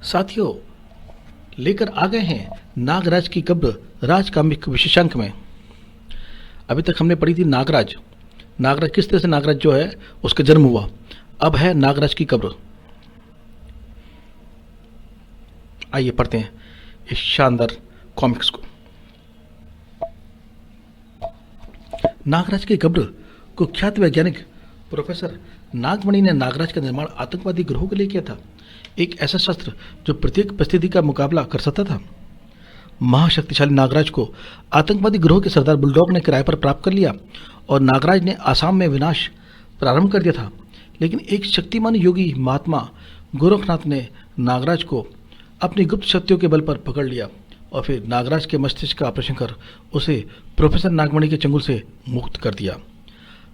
साथियों, लेकर आ गए हैं नागराज की कब्र राज कामिक विशेषांक में। अभी तक हमने पढ़ी थी नागराज किस तरह से नागराज जो है उसका जन्म हुआ। अब है नागराज की कब्र। आइए पढ़ते हैं इस शानदार कॉमिक्स को। नागराज की कब्र कुख्यात वैज्ञानिक प्रोफेसर नागमणि ने नागराज का निर्माण आतंकवादी ग्रोह के लिए किया था। एक ऐसा शस्त्र जो प्रत्येक परिस्थिति का मुकाबला कर सकता था। महाशक्तिशाली नागराज को आतंकवादी ग्रोह के सरदार बुलडॉग ने किराए पर प्राप्त कर लिया और नागराज ने आसाम में विनाश प्रारंभ कर दिया था। लेकिन एक शक्तिमान योगी महात्मा गोरखनाथ ने नागराज को अपनी गुप्त शक्तियों के बल पर पकड़ लिया और फिर नागराज के मस्तिष्क का ऑपरेशन कर उसे प्रोफेसर नागमणि के चंगुल से मुक्त कर दिया।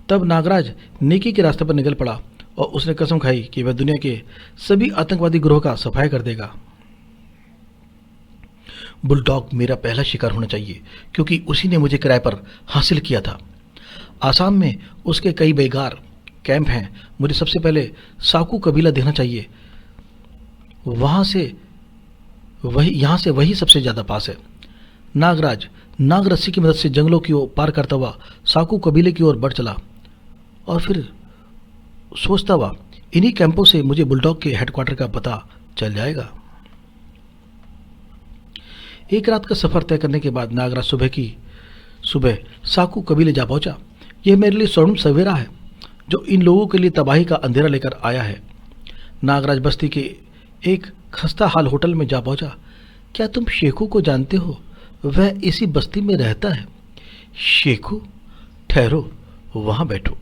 तब नागराज नेकी के रास्ते पर निकल पड़ा और उसने कसम खाई कि वह दुनिया के सभी आतंकवादी ग्रोह का सफाया कर देगा। बुलडॉग मेरा पहला शिकार होना चाहिए क्योंकि उसी ने मुझे किराए पर हासिल किया था। आसाम में उसके कई बेकार कैंप हैं। मुझे सबसे पहले साकू कबीला देखना चाहिए। यहाँ से वही सबसे ज्यादा पास है। नागराज नाग रस्सी की मदद से जंगलों की ओर पार करता हुआ साकू कबीले की ओर बढ़ चला और फिर सोचता हुआ इन्हीं कैंपों से मुझे बुलडॉग के हेडक्वार्टर का पता चल जाएगा। एक रात का सफर तय करने के बाद नागराज सुबह साकू कबीले जा पहुंचा। यह मेरे लिए स्वर्णिम सवेरा है जो इन लोगों के लिए तबाही का अंधेरा लेकर आया है। नागराज बस्ती के एक खस्ता हाल होटल में जा पहुंचा। क्या तुम शेखू को जानते हो? वह इसी बस्ती में रहता है। शेखू? ठहरो, वहां बैठो।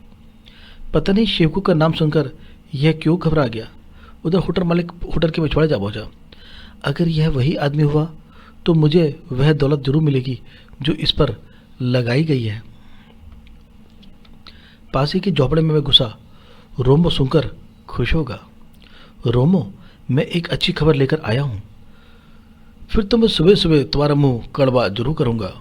पता नहीं शेखू का नाम सुनकर यह क्यों घबरा गया। उधर होटल मालिक होटल के पिछवाड़े जा पहुंचा। अगर यह वही आदमी हुआ तो मुझे वह दौलत जरूर मिलेगी जो इस पर लगाई गई है। पास ही के झोपड़े में मैं घुसा। रोमो सुनकर खुश होगा। रोमो, मैं एक अच्छी खबर लेकर आया हूं। फिर तो मैं सुबह सुबह तुम्हारा मुंह कड़वा जरूर करूंगा।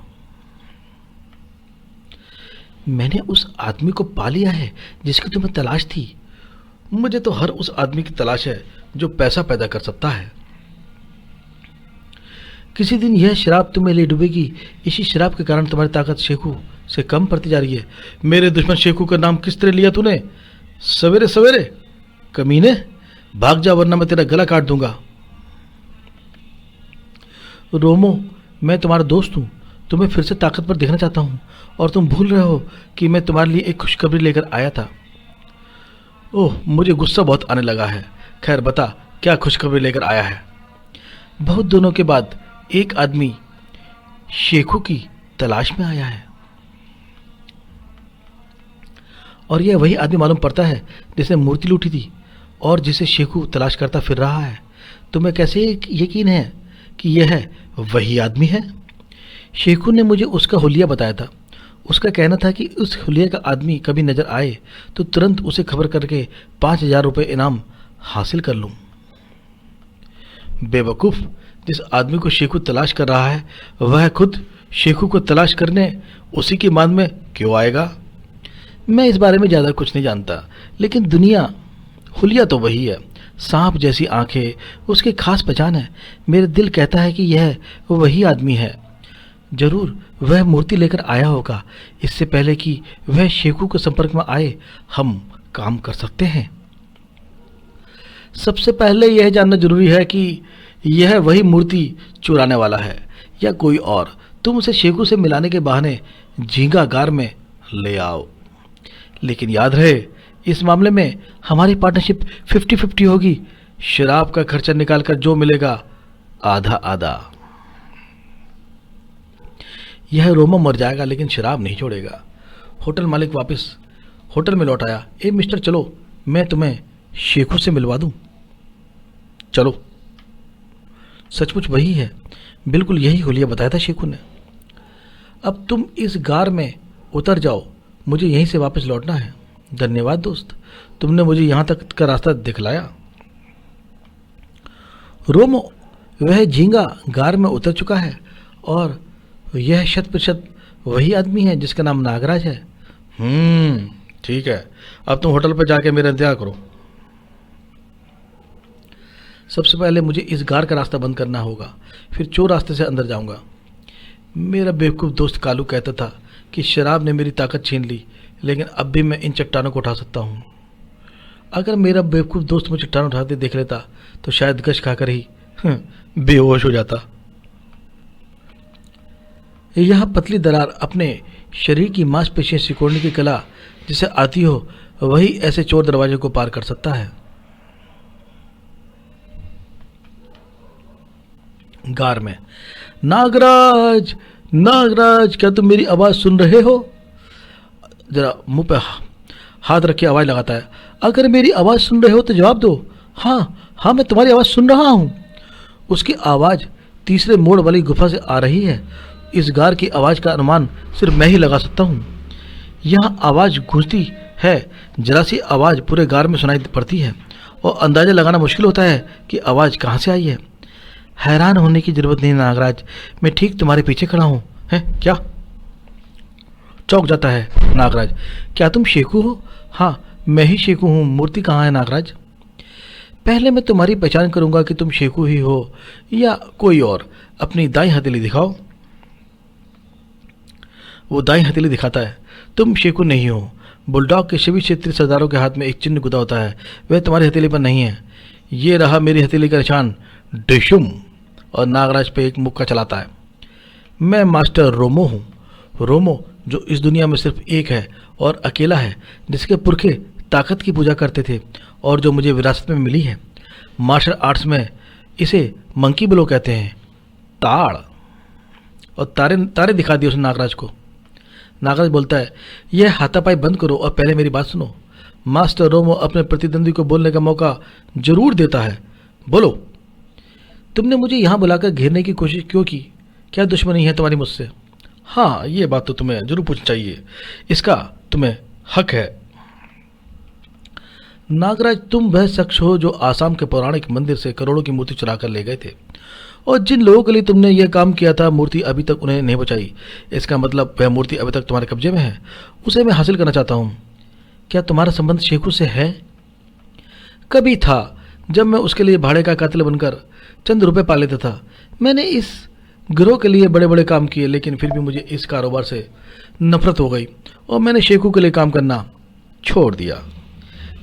मैंने उस आदमी को पा लिया है जिसकी तुम्हें तलाश थी। मुझे तो हर उस आदमी की तलाश है जो पैसा पैदा कर सकता है। किसी दिन यह शराब तुम्हें ले डूबेगी। इसी शराब के कारण तुम्हारी ताकत शेखू से कम पड़ती जा रही है। मेरे दुश्मन शेखू का नाम किस तरह लिया तूने? सवेरे सवेरे कमीने, भाग जा वरना मैं तेरा गला काट दूंगा। रोमो, मैं तुम्हारा दोस्त हूं। तुम्हें फिर से ताकतवर देखना चाहता हूं और तुम भूल रहे हो कि मैं तुम्हारे लिए एक खुशखबरी लेकर आया था। ओह, मुझे गुस्सा बहुत आने लगा है। खैर बता, क्या खुशखबरी लेकर आया है? बहुत दिनों के बाद एक आदमी शेखू की तलाश में आया है और यह वही आदमी मालूम पड़ता है जिसने मूर्ति लूटी थी और जिसे शेखू तलाश करता फिर रहा है। तुम्हें कैसे यकीन है कि यह वही आदमी है? शेखू ने मुझे उसका हुलिया बताया था। उसका कहना था कि उस हुलिया का आदमी कभी नजर आए तो तुरंत उसे खबर करके 5,000 रुपये इनाम हासिल कर लूं। बेवकूफ, जिस आदमी को शेखू तलाश कर रहा है वह खुद शेखू को तलाश करने उसी की मान में क्यों आएगा? मैं इस बारे में ज्यादा कुछ नहीं जानता, लेकिन हुलिया तो वही है। सांप जैसी आंखें, उसकी खास पहचान है। मेरे दिल कहता है कि यह वही आदमी है। जरूर वह मूर्ति लेकर आया होगा। इससे पहले कि वह शेखू के संपर्क में आए हम काम कर सकते हैं। सबसे पहले यह जानना जरूरी है कि यह वही मूर्ति चुराने वाला है या कोई और। तुम उसे शेखू से मिलाने के बहाने झींगा गार में ले आओ। लेकिन याद रहे, इस मामले में हमारी पार्टनरशिप 50-50 होगी। शराब का खर्चा निकालकर जो मिलेगा आधा आधा। यह रोमो मर जाएगा लेकिन शराब नहीं छोड़ेगा। होटल मालिक वापस होटल में लौट आया। ए मिस्टर, चलो मैं तुम्हें शेखू से मिलवा दूं। चलो। सचमुच वही है। बिल्कुल यही हुलिया बताया था शेखू ने। अब तुम इस गार में उतर जाओ। मुझे यहीं से वापस लौटना है। धन्यवाद दोस्त, तुमने मुझे यहां तक का रास्ता दिखलाया। रोमो, वह झींगा गार में उतर चुका है और यह 100% वही आदमी है जिसका नाम नागराज है। ठीक है, अब तुम होटल पर जाके मेरा इंतजार करो। सबसे पहले मुझे इस गार का रास्ता बंद करना होगा, फिर चोर रास्ते से अंदर जाऊंगा। मेरा बेवकूफ़ दोस्त कालू कहता था कि शराब ने मेरी ताकत छीन ली, लेकिन अब भी मैं इन चट्टानों को उठा सकता हूँ। अगर मेरा बेवकूफ़ दोस्त मुझे चट्टान उठाते देख लेता तो शायद गश खाकर ही बेहोश हो जाता। यह पतली दरार अपने शरीर की मांसपेशियां सिकोड़ने की कला जिसे आती हो, वही ऐसे चोर दरवाजे को पार कर सकता है। गार में, नागराज, नागराज, क्या तुम मेरी आवाज सुन रहे हो? जरा मुंह पे हाथ रख के आवाज लगाता है। अगर मेरी आवाज सुन रहे हो तो जवाब दो। हाँ हाँ, मैं तुम्हारी आवाज सुन रहा हूं। उसकी आवाज तीसरे मोड़ वाली गुफा से आ रही है। इस गार की आवाज का अनुमान सिर्फ मैं ही लगा सकता हूं। यह आवाज गूंजती है, जरा सी आवाज पूरे गार में सुनाई पड़ती है और अंदाजा लगाना मुश्किल होता है कि आवाज कहां से आई है। हैरान होने की जरूरत नहीं नागराज, मैं ठीक तुम्हारे पीछे खड़ा हूं। है क्या? चौंक जाता है नागराज। क्या तुम शेखू हो? हाँ, मैं ही शेखू हूं। मूर्ति कहाँ है नागराज? पहले मैं तुम्हारी पहचान करूंगा कि तुम शेखू ही हो या कोई और। अपनी दाई हथेली दिखाओ। वो दाई हथेली दिखाता है। तुम शेखू नहीं हो। बुलडॉग के सभी क्षेत्रीय सरदारों के हाथ में एक चिन्ह गुदा होता है, वह तुम्हारी हथेली पर नहीं है। ये रहा मेरी हथेली का निशान, डिशुम। और नागराज पे एक मुक्का चलाता है। मैं मास्टर रोमो हूँ। रोमो जो इस दुनिया में सिर्फ एक है और अकेला है, जिसके पुरखे ताकत की पूजा करते थे और जो मुझे विरासत में मिली है। मार्शल आर्ट्स में इसे मंकी ब्लो कहते हैं। ताड़ और तारे तारे दिखा दिए उसने नागराज को। नागराज बोलता है, यह हाथापाई बंद करो और पहले मेरी बात सुनो। मास्टर रोमो अपने प्रतिद्वंदी को बोलने का मौका जरूर देता है। बोलो, तुमने मुझे यहाँ बुलाकर घेरने की कोशिश क्यों की? क्या दुश्मनी है तुम्हारी मुझसे? हाँ, ये बात तो तुम्हें जरूर पूछनी चाहिए, इसका तुम्हें हक है। नागराज, तुम वह शख्स हो जो आसाम के पौराणिक मंदिर से करोड़ों की मूर्ति चुरा कर ले गए थे, और जिन लोगों के लिए तुमने यह काम किया था, मूर्ति अभी तक उन्हें नहीं पहुंचाई। इसका मतलब वह मूर्ति अभी तक तुम्हारे कब्जे में है। उसे मैं हासिल करना चाहता हूँ। क्या तुम्हारा संबंध शेखू से है? कभी था, जब मैं उसके लिए भाड़े का कातिल बनकर चंद रुपए पा लेता था। मैंने इस गिरोह के लिए बड़े बड़े काम किए, लेकिन फिर भी मुझे इस कारोबार से नफरत हो गई और मैंने शेखू के लिए काम करना छोड़ दिया।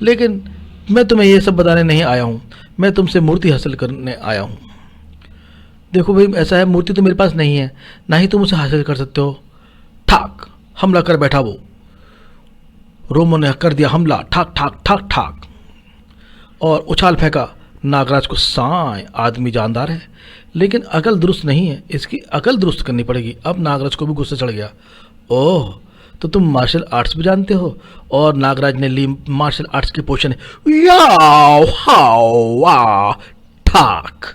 लेकिन मैं तुम्हें यह सब बताने नहीं आया हूँ, मैं तुमसे मूर्ति हासिल करने आया हूँ। देखो भाई, ऐसा है, मूर्ति तो मेरे पास नहीं है, ना ही तुम उसे हासिल कर सकते हो। ठाक हमला कर बैठा वो। रोमो ने कर दिया हमला, ठाक ठाक ठाक ठाक, और उछाल फेंका। नागराज को साए आदमी जानदार है, लेकिन अकल दुरुस्त नहीं है। इसकी अकल दुरुस्त करनी पड़ेगी। अब नागराज को भी गुस्सा चढ़ गया। ओह, तो तुम मार्शल आर्ट्स भी जानते हो? और नागराज ने ली मार्शल आर्ट्स की पोषण, याओ हाओ वाह ठाक,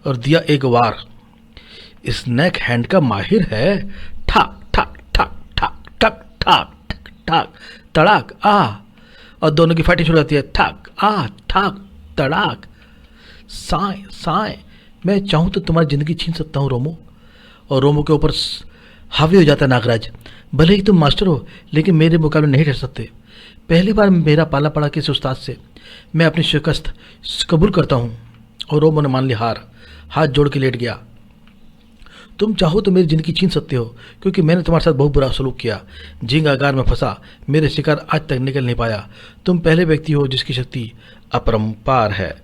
और दिया एक वार। स्नैक हैंड का माहिर है। ठाक ठाक ठाक ठाक ठाक ठाक ठाक ठाक, तड़ाक आ, और दोनों की फाइटिंग शुरू होती है। ठाक आ ठाक तड़ाक, साए साए। मैं चाहूं तो तुम्हारी जिंदगी छीन सकता हूं रोमो। और रोमो के ऊपर हावी हो जाता नागराज। भले ही तुम मास्टर हो, लेकिन मेरे मुकाबले नहीं रह सकते। पहली बार मेरा पाला पड़ा किसी उस्ताद से। मैं अपनी शिकस्त कबूल करता हूं। और रोमो ने मान ली हार, हाथ जोड़ के लेट गया। तुम चाहो तो मेरी जिंदगी छीन सकते हो, क्योंकि मैंने तुम्हारे साथ बहुत बुरा सलूक किया। झींगागार में फंसा, मेरे शिकार आज तक निकल नहीं पाया। तुम पहले व्यक्ति हो जिसकी शक्ति अपरंपार है।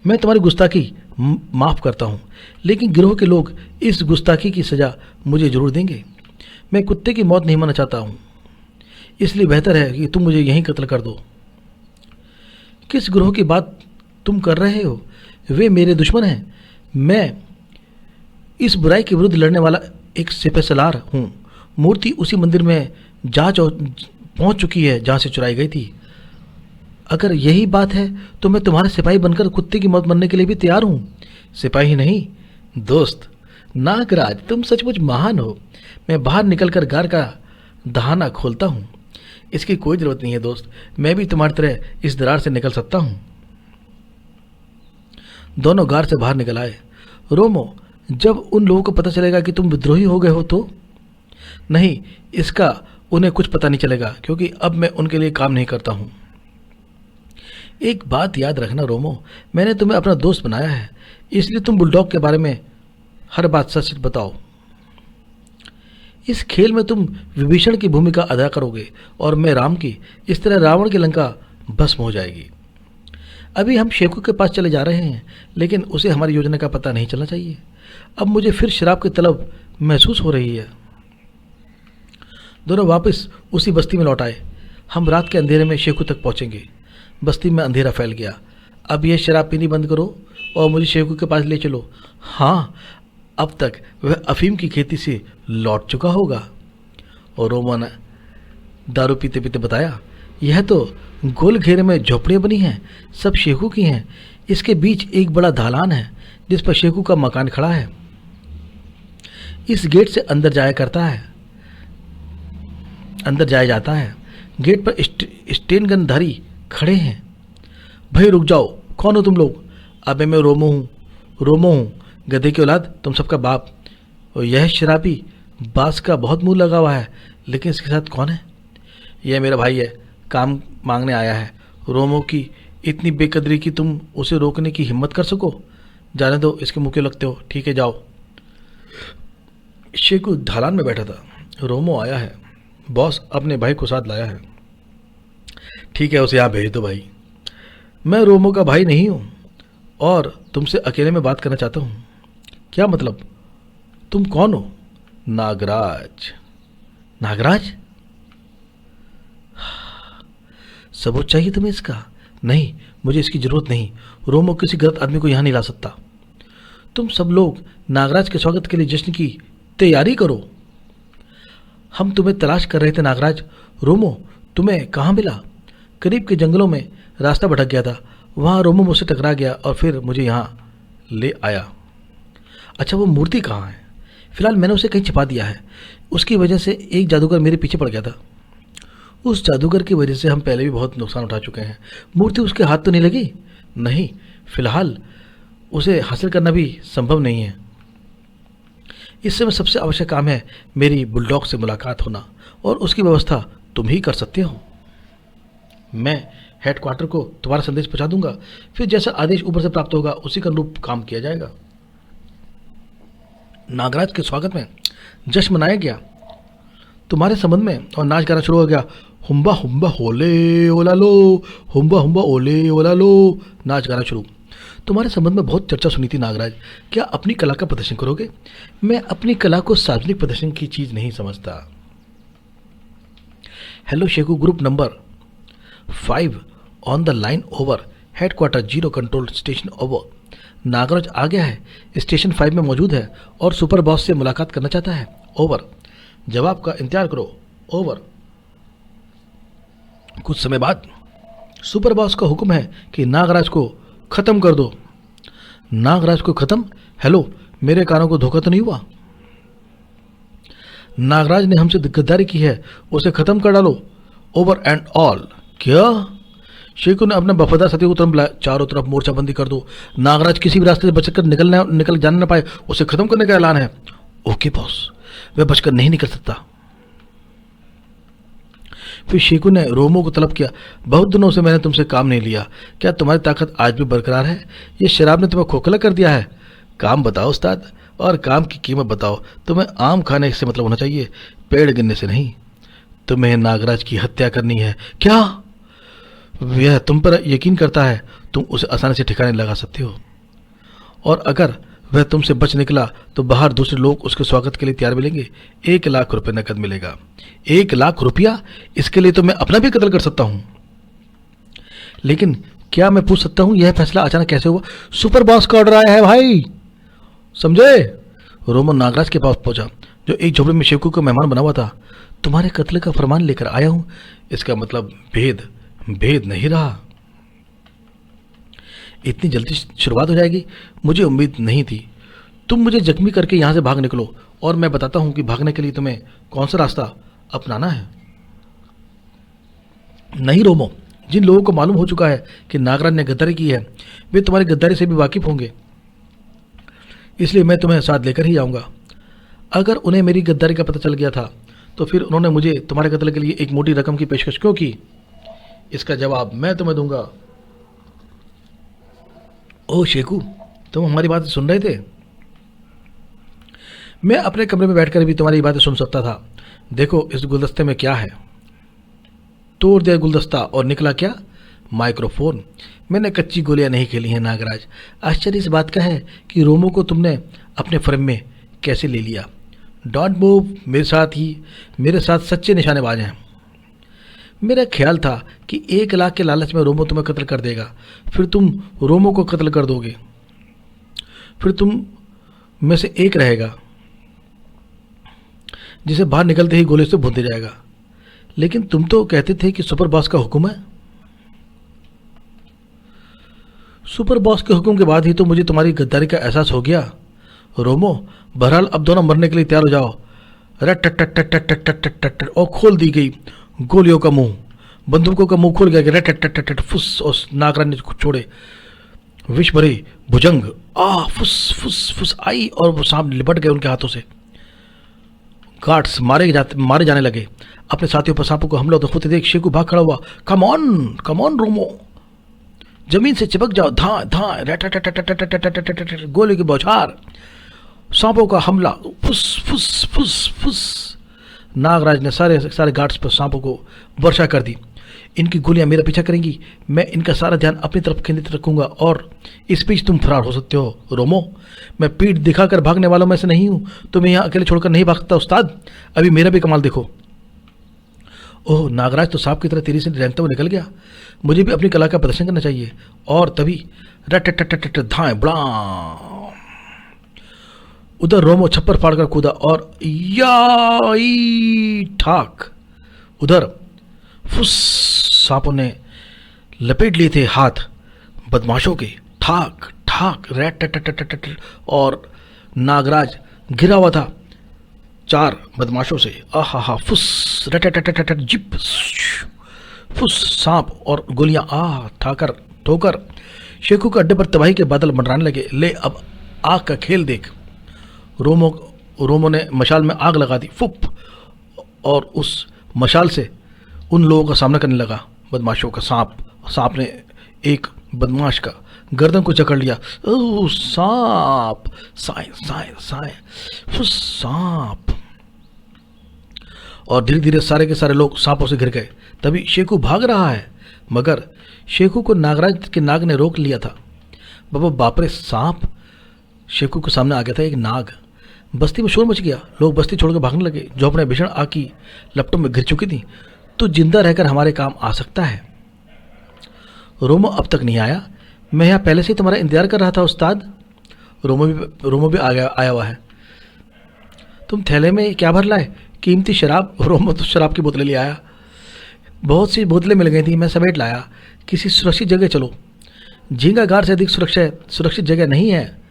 मैं तुम्हारी गुस्ताखी माफ करता हूं, लेकिन गिरोह के लोग इस गुस्ताखी की सजा मुझे जरूर देंगे। मैं कुत्ते की मौत नहीं मरना चाहता हूं, इसलिए बेहतर है कि तुम मुझे यहीं कत्ल कर दो। किस गिरोह की बात तुम कर रहे हो? वे मेरे दुश्मन हैं। मैं इस बुराई के विरुद्ध लड़ने वाला एक सिपहसालार हूं। मूर्ति उसी मंदिर में पहुंच चुकी है जहां से चुराई गई थी। अगर यही बात है तो मैं तुम्हारा सिपाही बनकर कुत्ते की मौत मरने के लिए भी तैयार हूं। सिपाही नहीं, दोस्त। नागराज, तुम सचमुच महान हो। मैं बाहर निकलकर गार का दहाना खोलता हूं। इसकी कोई जरूरत नहीं है दोस्त, मैं भी तुम्हारी तरह इस दरार से निकल सकता हूं। दोनों गार से बाहर निकल आए। रोमो, जब उन लोगों को पता चलेगा कि तुम विद्रोही हो गए हो तो? नहीं, इसका उन्हें कुछ पता नहीं चलेगा, क्योंकि अब मैं उनके लिए काम नहीं करता हूं। एक बात याद रखना रोमो, मैंने तुम्हें अपना दोस्त बनाया है, इसलिए तुम बुलडॉग के बारे में हर बात सच सच बताओ। इस खेल में तुम विभीषण की भूमिका अदा करोगे और मैं राम की। इस तरह रावण की लंका भस्म हो जाएगी। अभी हम शेखू के पास चले जा रहे हैं, लेकिन उसे हमारी योजना का पता नहीं चलना चाहिए। अब मुझे फिर शराब की तलब महसूस हो रही है। दोनों वापस उसी बस्ती में लौट आए। हम रात के अंधेरे में शेखू तक पहुंचेंगे। बस्ती में अंधेरा फैल गया। अब यह शराब पीनी बंद करो और मुझे शेखू के पास ले चलो। हाँ, अब तक वह अफीम की खेती से लौट चुका होगा। और रोमा ने दारू पीते पीते बताया, यह तो गोल घेरे में झोपड़ियाँ बनी हैं, सब शेखू की हैं। इसके बीच एक बड़ा ढालान है जिस पर शेखू का मकान खड़ा है। इस गेट से अंदर जाया जाता है। गेट पर स्टेन गनधारी खड़े हैं। भाई रुक जाओ, कौन हो तुम लोग? अबे मैं रोमो हूँ, गधे की औलाद, तुम सबका बाप। और यह शराबी बास का बहुत मुंह लगा हुआ है, लेकिन इसके साथ कौन है? यह मेरा भाई है, काम मांगने आया है। रोमो की इतनी बेकदरी कि तुम उसे रोकने की हिम्मत कर सको? जाने दो, इसके मुँह क्यों लगते हो? ठीक है, जाओ। शेखू ढालान में बैठा था। रोमो आया है, बॉस अपने भाई को साथ लाया है। ठीक है, उसे यहाँ भेज दो भाई। मैं रोमो का भाई नहीं हूँ और तुमसे अकेले में बात करना चाहता हूँ। क्या मतलब? तुम कौन हो? नागराज। नागराज? सबूत चाहिए तुम्हें इसका? नहीं, मुझे इसकी जरूरत नहीं। रोमो किसी गलत आदमी को यहाँ नहीं ला सकता। तुम सब लोग नागराज के स्वागत के लिए जश्न की तैयारी करो। हम तुम्हें तलाश कर रहे थे नागराज। रोमो तुम्हें कहाँ मिला? करीब के जंगलों में रास्ता भटक गया था, वहाँ रोमो मुझसे टकरा गया और फिर मुझे यहाँ ले आया। अच्छा, वो मूर्ति कहाँ है? फिलहाल मैंने उसे कहीं छिपा दिया है। उसकी वजह से एक जादूगर मेरे पीछे पड़ गया था। उस जादूगर की वजह से हम पहले भी बहुत नुकसान उठा चुके हैं। मूर्ति उसके हाथ तो नहीं लगी? नहीं, फिलहाल उसे हासिल करना भी संभव नहीं है। इस समय सबसे आवश्यक काम है मेरी बुलडॉग से मुलाकात होना, और उसकी व्यवस्था तुम ही कर सकते हो। मैं हेडक्वार्टर को तुम्हारा संदेश पहुंचा दूंगा, फिर जैसा आदेश ऊपर से प्राप्त होगा उसी का अनुरूप काम किया जाएगा। नागराज के स्वागत में जश्न मनाया गया तुम्हारे संबंध में, और नाच गाना शुरू हो गया। हुम्बा हुम्बा होले ओला लो, हुम्बा हुम्बा ओले ओला लो। नाच गाना शुरू। तुम्हारे संबंध में बहुत चर्चा सुनी थी नागराज। क्या अपनी कला का प्रदर्शन करोगे? मैं अपनी कला को सार्वजनिक प्रदर्शन की चीज नहीं समझता। Hello Shekhu, group number 5 on the line over. Headquarter 0 control station over. Nagraj आ गया है, स्टेशन 5 में मौजूद है और सुपर बॉस से मुलाकात करना चाहता है। ओवर। जवाब का इंतजार करो। ओवर। कुछ समय बाद सुपर बॉस का हुक्म है कि नागराज को खत्म कर दो। नागराज को खत्म? हेलो, मेरे कानों को धोखा तो नहीं हुआ? नागराज ने हमसे गद्दारी की है, उसे खत्म कर डालो। Over and all. क्या? शेखू ने अपने वफादार साथी को तुरंत बुलाया। चारों तरफ मोर्चाबंदी कर दो। नागराज किसी भी रास्ते से बचकर निकल जाने न पाए, उसे खत्म करने का ऐलान है। ओके बॉस, वह बचकर नहीं निकल सकता। फिर शेखू ने रोमो को तलब किया। बहुत दिनों से मैंने तुमसे काम नहीं लिया, क्या तुम्हारी ताकत आज भी बरकरार है? ये शराब ने तुम्हें खोखला कर दिया है? काम बताओ उस्ताद, और काम की कीमत बताओ। तुम्हें आम खाने से मतलब होना चाहिए, पेड़ गिनने से नहीं। तुम्हें नागराज की हत्या करनी है क्या? वह तुम पर यकीन करता है, तुम उसे आसानी से ठिकाने लगा सकते हो, और अगर वह तुमसे बच निकला तो बाहर दूसरे लोग उसके स्वागत के लिए तैयार मिलेंगे। 1 लाख रुपए नकद मिलेगा। 1 लाख रुपया? इसके लिए तो मैं अपना भी कत्ल कर सकता हूं। लेकिन क्या मैं पूछ सकता हूं यह फैसला अचानक कैसे हुआ? सुपर बॉस का ऑर्डर आया है भाई, समझे? रोमन नागराज के पास पहुंचा, जो एक झोपड़े में शेखू को मेहमान बना हुआ था। तुम्हारे कत्ल का फरमान लेकर आया हूं। इसका मतलब भेद नहीं रहा। इतनी जल्दी शुरुआत हो जाएगी? मुझे उम्मीद नहीं थी। तुम मुझे जख्मी करके यहां से भाग निकलो, और मैं बताता हूं कि भागने के लिए तुम्हें कौन सा रास्ता अपनाना है। नहीं रोमो, जिन लोगों को मालूम हो चुका है कि नागराज ने गद्दारी की है, वे तुम्हारी गद्दारी से भी वाकिफ होंगे, इसलिए मैं तुम्हें साथ लेकर ही आऊंगा। अगर उन्हें मेरी गद्दारी का पता चल गया था तो फिर उन्होंने मुझे तुम्हारे कत्ल के लिए एक मोटी रकम की पेशकश क्यों की? इसका जवाब मैं तुम्हें दूंगा। ओह शेखू, तुम हमारी बातें सुन रहे थे? मैं अपने कमरे में बैठकर भी तुम्हारी बातें सुन सकता था। देखो इस गुलदस्ते में क्या है। तोड़ दिया गुलदस्ता और निकला क्या? माइक्रोफोन। मैंने कच्ची गोलियां नहीं खेली हैं नागराज। आश्चर्य इस बात का है कि रोमो को तुमने अपने फ्रेम में कैसे ले लिया। डोंट मूव, मेरे साथ सच्चे निशानेबाज हैं। मेरा ख्याल था कि 1 लाख के लालच में रोमो तुम्हें कत्ल कर देगा, फिर तुम रोमो को कत्ल कर दोगे, फिर तुम में से एक रहेगा जिसे बाहर निकलते ही गोले से भून दिया जाएगा। लेकिन तुम तो कहते थे कि सुपर बॉस का हुक्म है। सुपर बॉस के हुक्म के बाद ही तो मुझे तुम्हारी गद्दारी का एहसास हो गया। रोमो, बहरहाल अब दोनों मरने के लिए तैयार हो जाओ। रट टट टट टट टट टट टट टट, और खोल दी गई गोलियों का मुंह। बंदूकों का मुंह खोल गया। रट टट टट टट, फुस, और नागराज ने छोड़े विष भरे भुजंग। फुस फुस फुस आई और वो सांप लिपट गए उनके हाथों से। गार्ड्स मारे जाने लगे। अपने साथियों पर सांपों को हमला होते देख शेखू भाग खड़ा हुआ। कम ऑन रोमो, जमीन से चिपक जाओ। धां धां, गोली की बौछार, सांपों का हमला, फुस फुस फुस फुस। नागराज ने सारे गार्ड्स पर सांपों को वर्षा कर दी। इनकी गोलियां मेरा पीछा करेंगी, मैं इनका सारा ध्यान अपनी तरफ केंद्रित रखूंगा और इस बीच तुम फरार हो सकते हो। रोमो, मैं पीठ दिखाकर भागने वालों में से नहीं हूं। तुम्हें यहां अकेले छोड़कर नहीं भाग सकता उस्ताद। अभी मेरा भी कमाल देखो। ओह, नागराज तो सांप की तरह तेजी से रेंगते हुए निकल गया। मुझे भी अपनी कला का प्रदर्शन करना चाहिए। और तभी रट टट टट टट, धाएं बड़ा। उधर रोमो छप्पर फाड़कर कूदा और याई ठाक। उधर फुस, सांपों ने लपेट लिए थे हाथ बदमाशों के। ठाक ठाक, रैट टट टट टट टट, और नागराज घिरा हुआ था 4 बदमाशों से। आहा, फुस, रट टट टट टट, जिप, फुस, सांप और गोलियां ठाकर ठोकर शेखू के अड्डे पर तबाही के बादल मंडराने लगे। ले अब आग का खेल देख। रोमो ने मशाल में आग लगा दी, फुप, और उस मशाल से उन लोगों का सामना करने लगा बदमाशों का। सांप ने एक बदमाश का गर्दन को जकड़ लिया। ओह सांप, साए साए साए, फुस, सांप। और धीरे धीरे सारे के सारे लोग सांपों से घिर गए। तभी शेखू भाग रहा है, मगर शेखू को नागराज के नाग ने रोक लिया था। बाबा बाप रे, सांप! शेखू के सामने आ गया था एक नाग। बस्ती में शोर मच गया। लोग बस्ती छोड़कर भागने लगे। जो अपने भीषण आग की लपटों में घिर चुकी थी, तो जिंदा रहकर हमारे काम आ सकता है। रोमो अब तक नहीं आया। मैं यहाँ पहले से ही तुम्हारा इंतजार कर रहा था उस्ताद। रोमो भी आया हुआ है। तुम थैले में क्या भर लाए? कीमती शराब। रोमो तो शराब की बोतलें ले आया। बहुत सी बोतलें मिल गई थी, मैं समेट लाया। किसी सुरक्षित जगह चलो। झींगागार से अधिक सुरक्षित जगह नहीं है।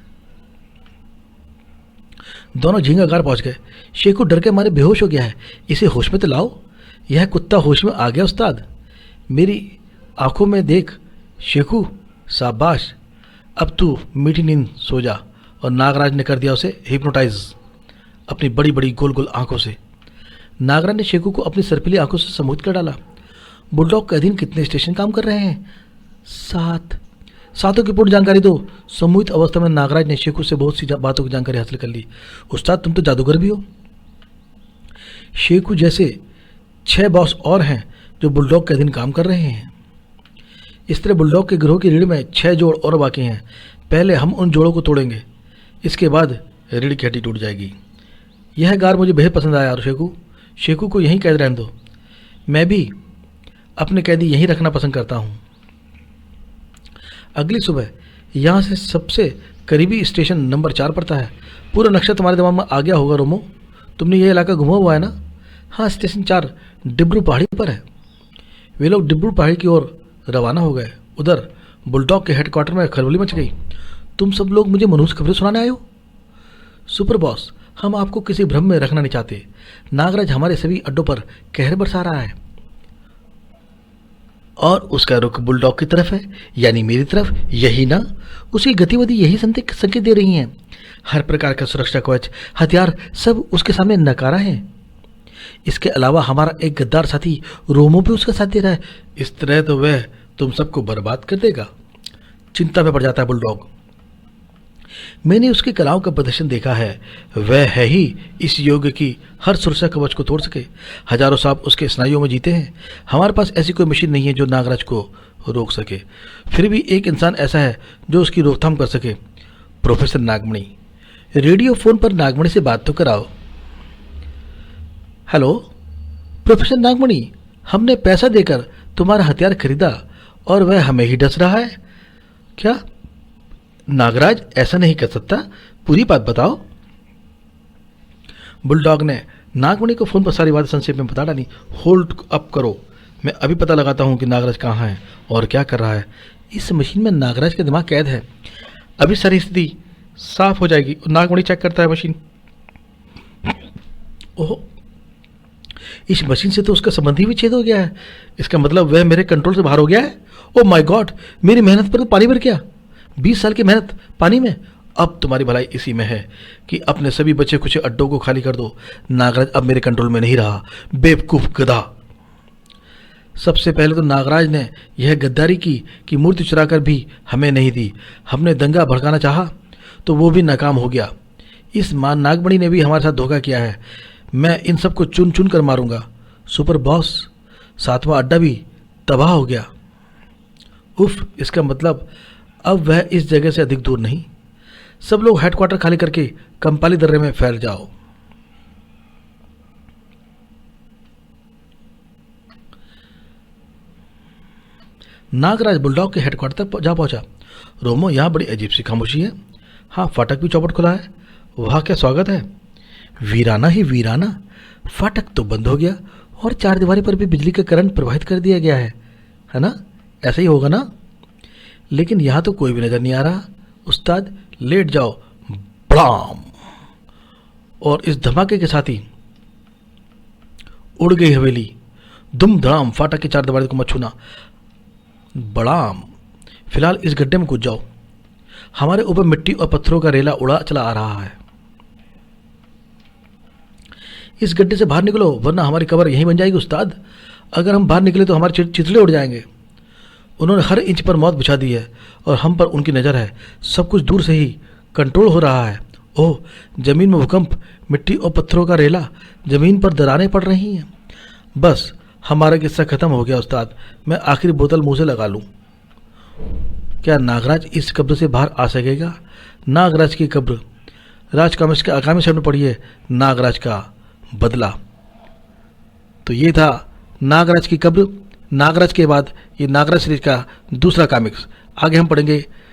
दोनों झींगागार पहुंच गए। शेखू डर के मारे बेहोश हो गया है। इसे होश में तो लाओ। यह कुत्ता होश में आ गया उस्ताद। मेरी आंखों में देख शेखू, शाबाश। अब तू मीठी नींद सो जा। और नागराज ने कर दिया उसे हिप्नोटाइज अपनी बड़ी बड़ी गोल गोल आंखों से। नागराज ने शेखू को अपनी सर्पिली आंखों से सम्मोहित कर डाला। बुलडॉग के अधीन कितने स्टेशन काम कर रहे हैं? 7। सातों की पूर्ण जानकारी दो। सम्मोहित अवस्था में नागराज ने शेखू से बहुत सी बातों की जानकारी हासिल कर ली। उस्ताद, तुम तो जादूगर भी हो। शेखू जैसे 6 बॉस और हैं जो बुलडॉग के अधीन काम कर रहे हैं। इस तरह बुलडॉग के गिरोह की रीढ़ में 6 जोड़ और बाकी हैं। पहले हम उन जोड़ों को तोड़ेंगे, इसके बाद रीढ़ की हड्डी टूट जाएगी। यह गार मुझे बेहद पसंद आया। और शेखू को यहीं कैद रहने दो। मैं भी अपने कैदी यहीं रखना पसंद करता हूँ। अगली सुबह यहाँ से सबसे करीबी स्टेशन नंबर 4 पड़ता है। पूरा नक्शा तुम्हारे दिमाग में आ गया होगा रोमो। तुमने यह इलाका घुमा हुआ है ना? हाँ, स्टेशन 4 डिब्रू पहाड़ी पर है। वे लोग डिब्रू पहाड़ी की ओर रवाना हो गए। उधर बुलडॉग के हेडक्वार्टर में खलबली मच गई। तुम सब लोग मुझे मनहूस खबरें सुनाने आए हो? सुपर बॉस, हम आपको किसी भ्रम में रखना नहीं चाहते। नागराज हमारे सभी अड्डों पर कहर बरसा रहा है और उसका रुख बुलडॉग की तरफ है, यानी मेरी तरफ। यही ना? उसकी गतिविधि यही संकेत दे रही हैं। हर प्रकार का सुरक्षा कवच, हथियार सब उसके सामने नकारा है। इसके अलावा हमारा एक गद्दार साथी रोमो भी उसका साथ दे रहा है। इस तरह तो वह तुम सबको बर्बाद कर देगा। चिंता में पड़ जाता है बुलडॉग। मैंने उसकी कलाओं का प्रदर्शन देखा है। वह है ही इस युग की हर सुरक्षा कवच को तोड़ सके। हजारों सांप उसके स्नायुओं में जीते हैं। हमारे पास ऐसी कोई मशीन नहीं है जो नागराज को रोक सके। फिर भी एक इंसान ऐसा है जो उसकी रोकथाम कर सके। प्रोफेसर नागमणि, रेडियो फोन पर नागमणि से बात तो कराओ। हेलो प्रोफेसर नागमणि, हमने पैसा देकर तुम्हारा हथियार खरीदा और वह हमें ही डस रहा है क्या? नागराज ऐसा नहीं कर सकता, पूरी बात बताओ। बुलडॉग ने नागमणि को फोन पर सारी बात संक्षेप में बता डाली। होल्ड अप करो, मैं अभी पता लगाता हूं कि नागराज कहाँ है और क्या कर रहा है। इस मशीन में नागराज का दिमाग कैद है। अभी सारी स्थिति साफ हो जाएगी। नागमणि चेक करता है मशीन। ओह, इस मशीन से तो उसका संबंधी विच्छेद हो गया है। इसका मतलब वह मेरे कंट्रोल से बाहर हो गया है। ओह माय गॉड, मेरी मेहनत पर तो पानी भर गया। 20 साल की मेहनत पानी में। अब तुम्हारी भलाई इसी में है कि अपने सभी बचे कुछ अड्डों को खाली कर दो। नागराज अब मेरे कंट्रोल में नहीं रहा। बेवकूफ गधा। सबसे पहले तो नागराज ने यह गद्दारी की कि मूर्ति चुराकर भी हमें नहीं दी। हमने दंगा भड़काना चाहा तो वो भी नाकाम हो गया। इस नागमणि ने भी हमारे साथ धोखा किया है। मैं इन सबको चुन चुन कर मारूंगा। सुपर बॉस, 7वां अड्डा भी तबाह हो गया। उफ, इसका मतलब अब वह इस जगह से अधिक दूर नहीं। सब लोग हेडक्वार्टर खाली करके कंपाली दर्रे में फैल जाओ। नागराज बुलडॉग के हेडक्वार्टर तक जा पहुंचा। रोमो, यहाँ बड़ी अजीब सी खामोशी है। हाँ, फाटक भी चौपट खुला है। वहाँ क्या स्वागत है। वीराना ही वीराना। फाटक तो बंद हो गया और चारदीवारी पर भी बिजली का करंट प्रवाहित कर दिया गया है ना? ऐसा ही होगा ना? लेकिन यहाँ तो कोई भी नजर नहीं आ रहा। उस्ताद, लेट जाओ। ब्लाम! और इस धमाके के साथ ही उड़ गई हवेली। दुम धड़ाम। फाटक के चारदीवारी को मत छूना। बड़ाम! फिलहाल इस गड्ढे में कूद जाओ। हमारे ऊपर मिट्टी और पत्थरों का रेला उड़ा चला आ रहा है। इस गड्ढे से बाहर निकलो वरना हमारी कब्र यहीं बन जाएगी उस्ताद। अगर हम बाहर निकले तो हमारे चिथड़े उड़ जाएंगे। उन्होंने हर इंच पर मौत बिछा दी है और हम पर उनकी नज़र है। सब कुछ दूर से ही कंट्रोल हो रहा है। ओह, जमीन में भूकंप, मिट्टी और पत्थरों का रेला, जमीन पर दरारें पड़ रही हैं। बस हमारा किस्सा खत्म हो गया उस्ताद। मैं आखिरी बोतल मुंह से लगा लूं। क्या नागराज इस कब्र से बाहर आ सकेगा? नागराज की कब्र। राज कॉमिक्स के आगामी शब्द पढ़िए, नागराज का बदला। तो ये था नागराज की कब्र। नागराज के बाद ये नागराज सीरीज का दूसरा कॉमिक्स। आगे हम पढ़ेंगे